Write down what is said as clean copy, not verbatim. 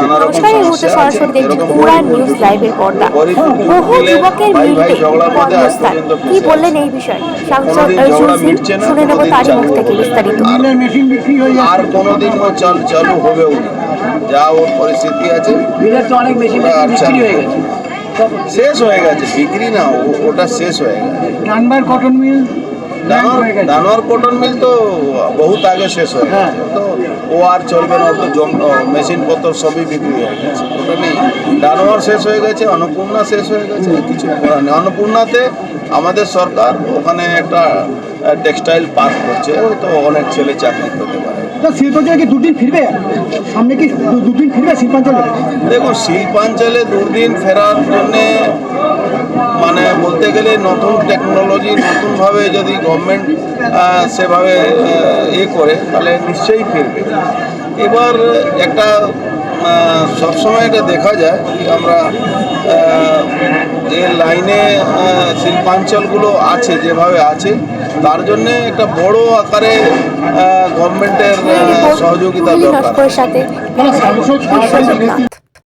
নমস্কার, এই মুহূর্তে সরাসরি দেখছেন উড়ান নিউজ লাইভের পর্দা। বহু যুবকের মিলতে কর্মস্থান। কি বললেন এই বিষয়ে সাংসদ অর্জুন সিং, শুনে নেব তারই মুখ থেকে বিস্তারিত। আর কোনোদিন ও চালু হবেও না। যা ওর পরিস্থিতি আছে শেষ হয়ে গেছে, বিক্রি না, ওটা শেষ হয়ে গেছে। ডানবার কটন মিল, ডানোয়ার কটন মিল তো বহুত আগে শেষ হয়ে গেছে, তো ও আর চলবে না, তো মেশিন পত্র সবই বিক্রি হয়ে গেছে, ওটা নেই। ডানোয়ার শেষ হয়ে গেছে, অন্নপূর্ণা শেষ হয়ে গেছে, কিছু করার নেই। অন্নপূর্ণাতে আমাদের সরকার ওখানে একটা টেক্সটাইল পার্ক করছে, হয়তো অনেক ছেলে চাকরি করতে পারে। শিল্পাঞ্চলে কি দুদিন ফিরবে? সামনে কি দুদিন ফিরবে শিল্পাঞ্চলে? দেখুন, শিল্পাঞ্চলে দুদিন ফেরার জন্যে মানে বলতে গেলে নতুন টেকনোলজি, নতুনভাবে যদি গভর্নমেন্ট সেভাবে করে তাহলে নিশ্চয়ই ফিরবে। এবার একটা সবসময় এটা দেখা যায় কি আমরা যে লাইনে শিল্পাঞ্চলগুলো আছে যেভাবে আছে, তার জন্যে একটা বড় আকারে গভর্নমেন্টের সহযোগিতা দরকার। সাথে